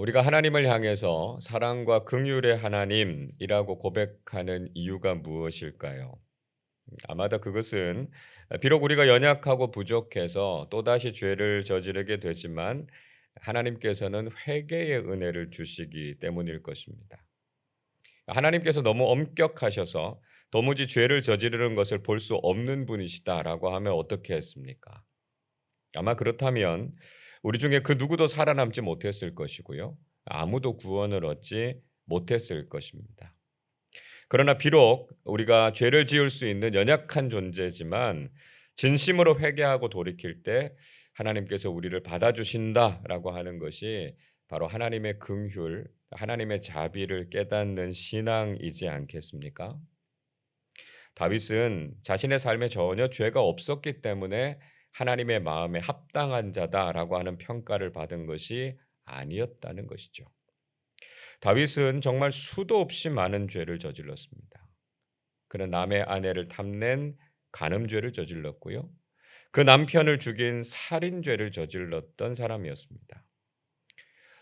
우리가 하나님을 향해서 사랑과 긍휼의 하나님이라고 고백하는 이유가 무엇일까요? 아마도 그것은 비록 우리가 연약하고 부족해서 또다시 죄를 저지르게 되지만 하나님께서는 회개의 은혜를 주시기 때문일 것입니다. 하나님께서 너무 엄격하셔서 도무지 죄를 저지르는 것을 볼 수 없는 분이시다라고 하면 어떻게 했습니까? 아마 그렇다면 우리 중에 그 누구도 살아남지 못했을 것이고요. 아무도 구원을 얻지 못했을 것입니다. 그러나 비록 우리가 죄를 지을 수 있는 연약한 존재지만 진심으로 회개하고 돌이킬 때 하나님께서 우리를 받아주신다라고 하는 것이 바로 하나님의 긍휼, 하나님의 자비를 깨닫는 신앙이지 않겠습니까? 다윗은 자신의 삶에 전혀 죄가 없었기 때문에 하나님의 마음에 합당한 자다라고 하는 평가를 받은 것이 아니었다는 것이죠. 다윗은 정말 수도 없이 많은 죄를 저질렀습니다. 그는 남의 아내를 탐낸 간음죄를 저질렀고요. 그 남편을 죽인 살인죄를 저질렀던 사람이었습니다.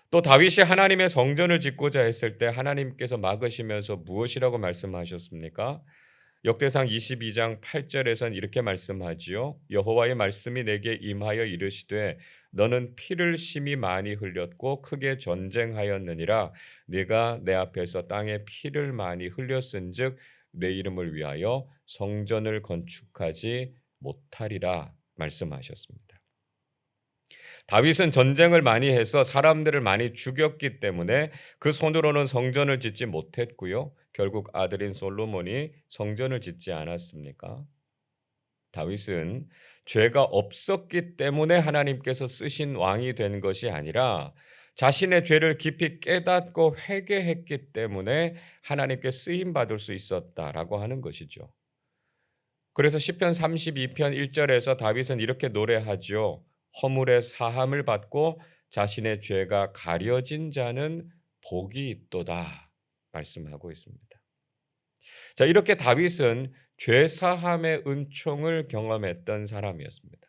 또 다윗이 하나님의 성전을 짓고자 했을 때 하나님께서 막으시면서 무엇이라고 말씀하셨습니까? 역대상 22장 8절에선 이렇게 말씀하지요. 여호와의 말씀이 내게 임하여 이르시되 너는 피를 심히 많이 흘렸고 크게 전쟁하였느니라. 네가 내 앞에서 땅에 피를 많이 흘렸은즉 내 이름을 위하여 성전을 건축하지 못하리라 말씀하셨습니다. 다윗은 전쟁을 많이 해서 사람들을 많이 죽였기 때문에 그 손으로는 성전을 짓지 못했고요. 결국 아들인 솔로몬이 성전을 짓지 않았습니까? 다윗은 죄가 없었기 때문에 하나님께서 쓰신 왕이 된 것이 아니라 자신의 죄를 깊이 깨닫고 회개했기 때문에 하나님께 쓰임 받을 수 있었다라고 하는 것이죠. 그래서 시편 32편 1절에서 다윗은 이렇게 노래하지요. 허물의 사함을 받고 자신의 죄가 가려진 자는 복이 있도다 말씀하고 있습니다. 자, 이렇게 다윗은 죄 사함의 은총을 경험했던 사람이었습니다.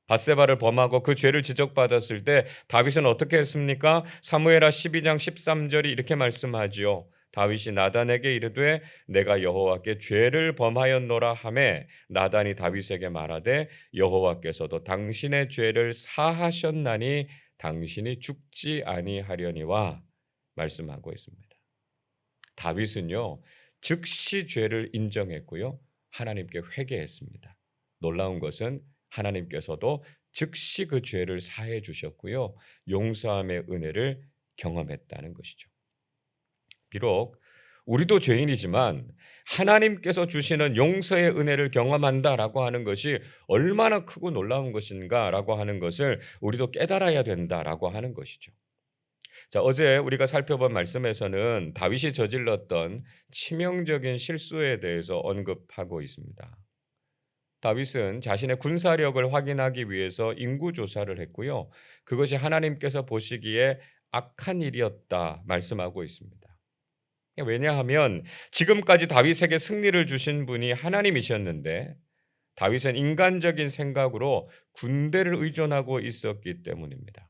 밧세바를 범하고 그 죄를 지적받았을 때 다윗은 어떻게 했습니까? 사무엘하 12장 13절이 이렇게 말씀하지요. 다윗이 나단에게 이르되 내가 여호와께 죄를 범하였노라 하매 나단이 다윗에게 말하되 여호와께서도 당신의 죄를 사하셨나니 당신이 죽지 아니하려니와 말씀하고 있습니다. 다윗은요 즉시 죄를 인정했고요 하나님께 회개했습니다. 놀라운 것은 하나님께서도 즉시 그 죄를 사해 주셨고요 용서함의 은혜를 경험했다는 것이죠. 비록 우리도 죄인이지만 하나님께서 주시는 용서의 은혜를 경험한다라고 하는 것이 얼마나 크고 놀라운 것인가라고 하는 것을 우리도 깨달아야 된다라고 하는 것이죠. 자, 어제 우리가 살펴본 말씀에서는 다윗이 저질렀던 치명적인 실수에 대해서 언급하고 있습니다. 다윗은 자신의 군사력을 확인하기 위해서 인구 조사를 했고요. 그것이 하나님께서 보시기에 악한 일이었다 말씀하고 있습니다. 왜냐하면 지금까지 다윗에게 승리를 주신 분이 하나님이셨는데 다윗은 인간적인 생각으로 군대를 의존하고 있었기 때문입니다.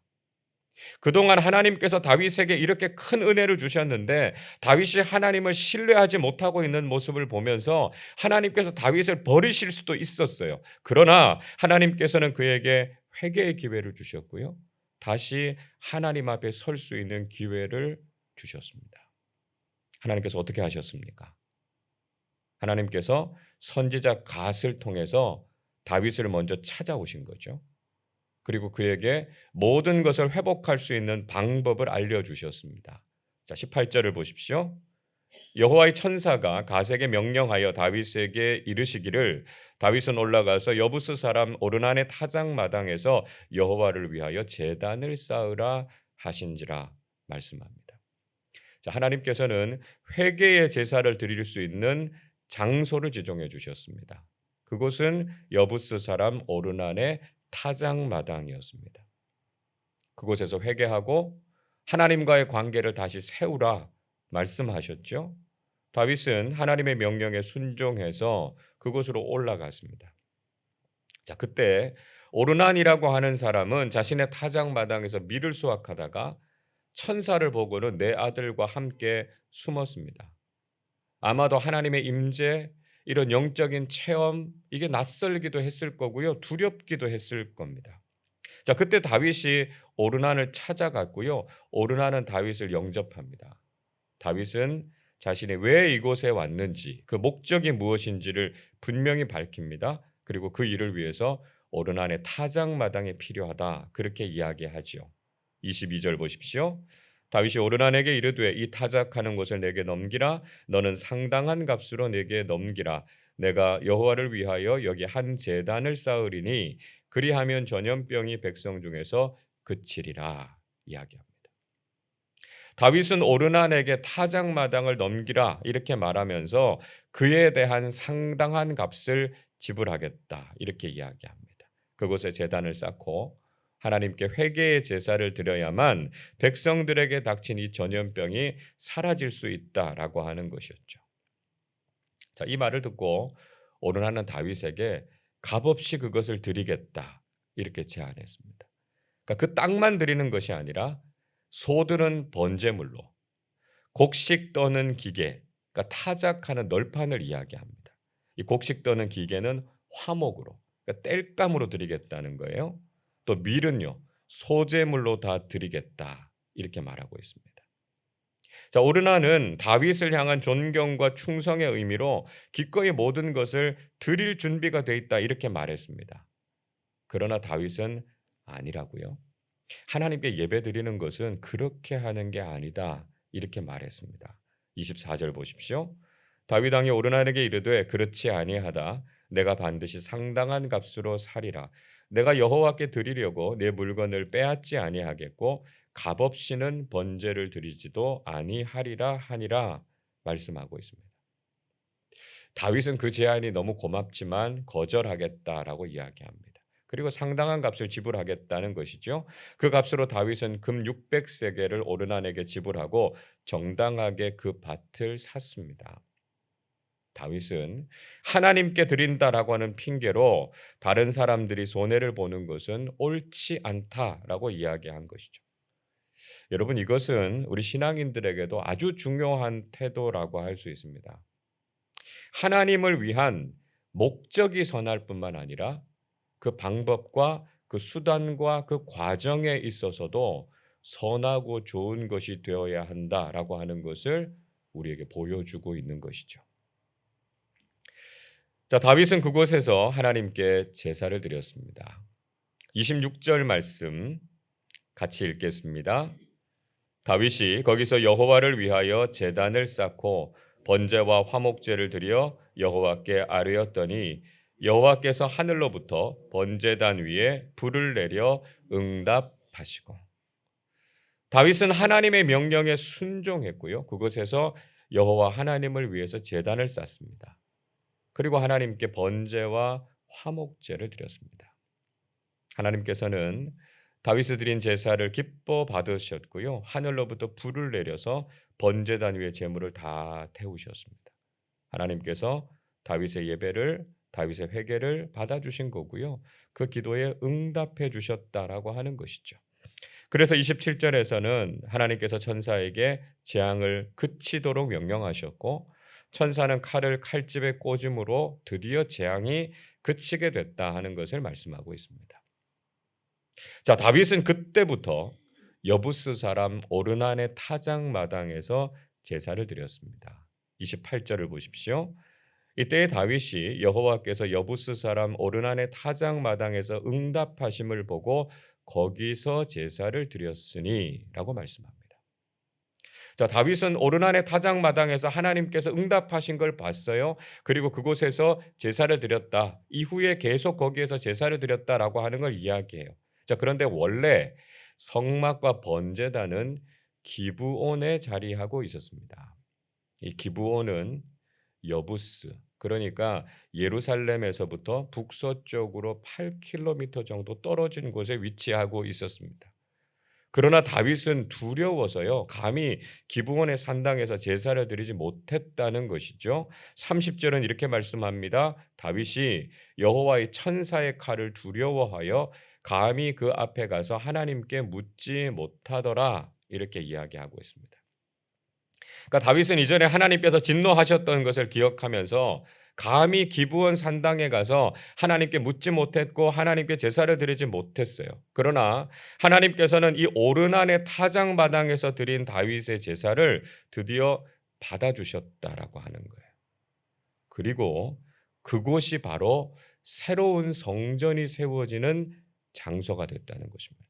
그동안 하나님께서 다윗에게 이렇게 큰 은혜를 주셨는데 다윗이 하나님을 신뢰하지 못하고 있는 모습을 보면서 하나님께서 다윗을 버리실 수도 있었어요. 그러나 하나님께서는 그에게 회개의 기회를 주셨고요. 다시 하나님 앞에 설 수 있는 기회를 주셨습니다. 하나님께서 어떻게 하셨습니까? 하나님께서 선지자 갓을 통해서 다윗을 먼저 찾아오신 거죠. 그리고 그에게 모든 것을 회복할 수 있는 방법을 알려주셨습니다. 자, 18절을 보십시오. 여호와의 천사가 갓에게 명령하여 다윗에게 이르시기를 다윗은 올라가서 여부스 사람 오르난의 타작마당에서 여호와를 위하여 제단을 쌓으라 하신지라 말씀합니다. 자, 하나님께서는 회개의 제사를 드릴 수 있는 장소를 지정해 주셨습니다. 그곳은 여부스 사람 오르난의 타작마당이었습니다. 그곳에서 회개하고 하나님과의 관계를 다시 세우라 말씀하셨죠. 다윗은 하나님의 명령에 순종해서 그곳으로 올라갔습니다. 자, 그때 오르난이라고 하는 사람은 자신의 타작마당에서 밀을 수확하다가 천사를 보고는 내 아들과 함께 숨었습니다. 아마도 하나님의 임재, 이런 영적인 체험, 이게 낯설기도 했을 거고요. 두렵기도 했을 겁니다. 자, 그때 다윗이 오르난을 찾아갔고요. 오르난은 다윗을 영접합니다. 다윗은 자신이 왜 이곳에 왔는지, 그 목적이 무엇인지를 분명히 밝힙니다. 그리고 그 일을 위해서 오르난의 타작마당이 필요하다, 그렇게 이야기하죠. 22절 보십시오. 다윗이 오르난에게 이르되 이 타작하는 곳을 내게 넘기라. 너는 상당한 값으로 내게 넘기라. 내가 여호와를 위하여 여기 한 제단을 쌓으리니 그리하면 전염병이 백성 중에서 그치리라 이야기합니다. 다윗은 오르난에게 타작마당을 넘기라 이렇게 말하면서 그에 대한 상당한 값을 지불하겠다 이렇게 이야기합니다. 그곳에 제단을 쌓고 하나님께 회개의 제사를 드려야만 백성들에게 닥친 이 전염병이 사라질 수 있다라고 하는 것이었죠. 자, 이 말을 듣고 오르난은 다윗에게 값없이 그것을 드리겠다 이렇게 제안했습니다. 그러니까 그 땅만 드리는 것이 아니라 소드는 번제물로, 곡식 떠는 기계, 그러니까 타작하는 널판을 이야기합니다. 이 곡식 떠는 기계는 화목으로, 그러니까 땔감으로 드리겠다는 거예요. 또 밀은요, 소제물로 다 드리겠다 이렇게 말하고 있습니다. 자, 오르나는 다윗을 향한 존경과 충성의 의미로 기꺼이 모든 것을 드릴 준비가 돼 있다 이렇게 말했습니다. 그러나 다윗은 아니라고요. 하나님께 예배드리는 것은 그렇게 하는 게 아니다 이렇게 말했습니다. 24절 보십시오. 다윗 왕이 오르난에게 이르되 그렇지 아니하다. 내가 반드시 상당한 값으로 사리라. 내가 여호와께 드리려고 내 물건을 빼앗지 아니하겠고 값없이는 번제를 드리지도 아니하리라 하니라 말씀하고 있습니다. 다윗은 그 제안이 너무 고맙지만 거절하겠다라고 이야기합니다. 그리고 상당한 값을 지불하겠다는 것이죠. 그 값으로 다윗은 금 600세겔을 오르난에게 지불하고 정당하게 그 밭을 샀습니다. 다윗은 하나님께 드린다라고 하는 핑계로 다른 사람들이 손해를 보는 것은 옳지 않다라고 이야기한 것이죠. 여러분, 이것은 우리 신앙인들에게도 아주 중요한 태도라고 할 수 있습니다. 하나님을 위한 목적이 선할 뿐만 아니라 그 방법과 그 수단과 그 과정에 있어서도 선하고 좋은 것이 되어야 한다라고 하는 것을 우리에게 보여주고 있는 것이죠. 자, 다윗은 그곳에서 하나님께 제사를 드렸습니다. 26절 말씀 같이 읽겠습니다. 다윗이 거기서 여호와를 위하여 제단을 쌓고 번제와 화목제를 드려 여호와께 아뢰었더니 여호와께서 하늘로부터 번제단 위에 불을 내려 응답하시고, 다윗은 하나님의 명령에 순종했고요. 그곳에서 여호와 하나님을 위해서 제단을 쌓습니다. 그리고 하나님께 번제와 화목제를 드렸습니다. 하나님께서는 다윗이 드린 제사를 기뻐 받으셨고요. 하늘로부터 불을 내려서 번제단 위에 제물을 다 태우셨습니다. 하나님께서 다윗의 예배를, 다윗의 회개를 받아주신 거고요. 그 기도에 응답해 주셨다라고 하는 것이죠. 그래서 27절에서는 하나님께서 천사에게 재앙을 그치도록 명령하셨고, 천사는 칼을 칼집에 꽂음으로 드디어 재앙이 그치게 됐다 하는 것을 말씀하고 있습니다. 자, 다윗은 그때부터 여부스 사람 오르난의 타작마당에서 제사를 드렸습니다. 28절을 보십시오. 이때 다윗이 여호와께서 여부스 사람 오르난의 타작마당에서 응답하심을 보고 거기서 제사를 드렸으니라고 말씀합니다. 자, 다윗은 오르난의 타작마당에서 하나님께서 응답하신 걸 봤어요. 그리고 그곳에서 제사를 드렸다. 이후에 계속 거기에서 제사를 드렸다라고 하는 걸 이야기해요. 자, 그런데 원래 성막과 번제단은 기브온에 자리하고 있었습니다. 이 기브온은 여부스, 그러니까 예루살렘에서부터 북서쪽으로 8km 정도 떨어진 곳에 위치하고 있었습니다. 그러나 다윗은 두려워서요, 감히 기브온의 산당에서 제사를 드리지 못했다는 것이죠. 30절은 이렇게 말씀합니다. 다윗이 여호와의 천사의 칼을 두려워하여 감히 그 앞에 가서 하나님께 묻지 못하더라 이렇게 이야기하고 있습니다. 그러니까 다윗은 이전에 하나님께서 진노하셨던 것을 기억하면서 감히 기브온 산당에 가서 하나님께 묻지 못했고 하나님께 제사를 드리지 못했어요. 그러나 하나님께서는 이 오르난의 타작마당에서 드린 다윗의 제사를 드디어 받아주셨다라고 하는 거예요. 그리고 그곳이 바로 새로운 성전이 세워지는 장소가 됐다는 것입니다.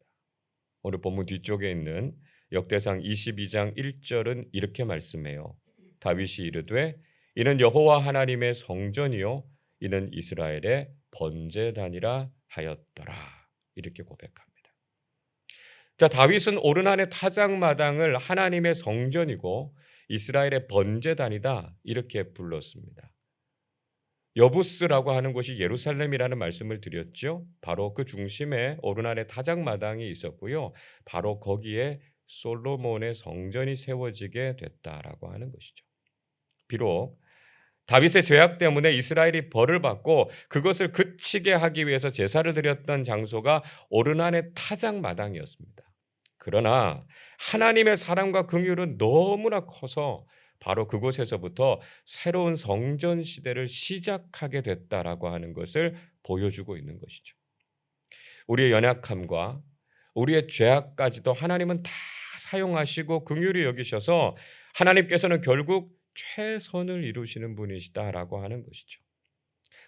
오늘 본문 뒤쪽에 있는 역대상 22장 1절은 이렇게 말씀해요. 다윗이 이르되 이는 여호와 하나님의 성전이요 이는 이스라엘의 번제단이라 하였더라. 이렇게 고백합니다. 자, 다윗은 오르난의 타작마당을 하나님의 성전이고 이스라엘의 번제단이다 이렇게 불렀습니다. 여부스라고 하는 곳이 예루살렘이라는 말씀을 드렸죠. 바로 그 중심에 오르난의 타작마당이 있었고요. 바로 거기에 솔로몬의 성전이 세워지게 됐다라고 하는 것이죠. 비록 다윗의 죄악 때문에 이스라엘이 벌을 받고 그것을 그치게 하기 위해서 제사를 드렸던 장소가 오르난의 타작마당이었습니다. 그러나 하나님의 사랑과 긍휼은 너무나 커서 바로 그곳에서부터 새로운 성전 시대를 시작하게 됐다라고 하는 것을 보여주고 있는 것이죠. 우리의 연약함과 우리의 죄악까지도 하나님은 다 사용하시고 긍휼히 여기셔서 하나님께서는 결국 최선을 이루시는 분이시다라고 하는 것이죠.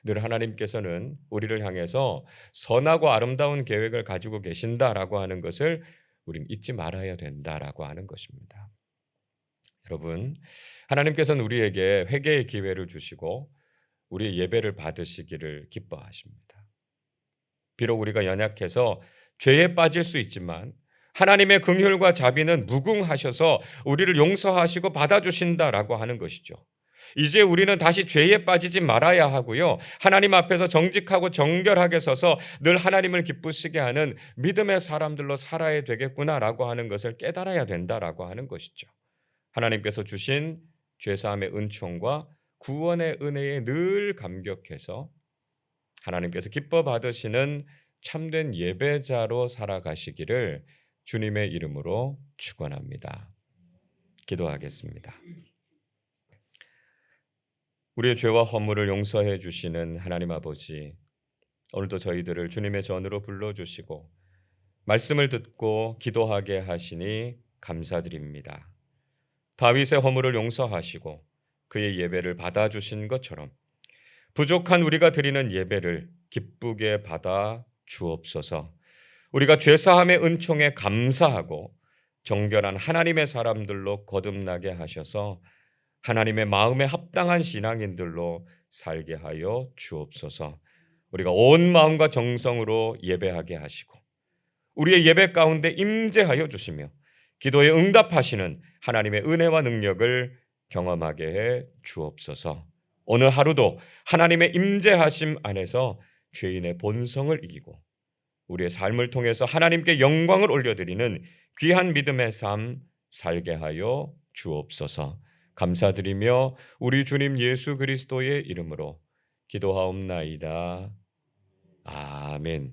늘 하나님께서는 우리를 향해서 선하고 아름다운 계획을 가지고 계신다라고 하는 것을 우린 잊지 말아야 된다라고 하는 것입니다. 여러분, 하나님께서는 우리에게 회개의 기회를 주시고 우리의 예배를 받으시기를 기뻐하십니다. 비록 우리가 연약해서 죄에 빠질 수 있지만 하나님의 긍휼과 자비는 무궁하셔서 우리를 용서하시고 받아주신다라고 하는 것이죠. 이제 우리는 다시 죄에 빠지지 말아야 하고요. 하나님 앞에서 정직하고 정결하게 서서 늘 하나님을 기쁘시게 하는 믿음의 사람들로 살아야 되겠구나라고 하는 것을 깨달아야 된다라고 하는 것이죠. 하나님께서 주신 죄사함의 은총과 구원의 은혜에 늘 감격해서 하나님께서 기뻐 받으시는 참된 예배자로 살아가시기를 주님의 이름으로 축원합니다. 기도하겠습니다. 우리의 죄와 허물을 용서해 주시는 하나님 아버지, 오늘도 저희들을 주님의 전으로 불러주시고 말씀을 듣고 기도하게 하시니 감사드립니다. 다윗의 허물을 용서하시고 그의 예배를 받아주신 것처럼 부족한 우리가 드리는 예배를 기쁘게 받아 주옵소서. 우리가 죄사함의 은총에 감사하고 정결한 하나님의 사람들로 거듭나게 하셔서 하나님의 마음에 합당한 신앙인들로 살게 하여 주옵소서. 우리가 온 마음과 정성으로 예배하게 하시고 우리의 예배 가운데 임재하여 주시며 기도에 응답하시는 하나님의 은혜와 능력을 경험하게 해 주옵소서. 오늘 하루도 하나님의 임재하심 안에서 죄인의 본성을 이기고 우리의 삶을 통해서 하나님께 영광을 올려드리는 귀한 믿음의 삶 살게 하여 주옵소서. 감사드리며 우리 주님 예수 그리스도의 이름으로 기도하옵나이다. 아멘.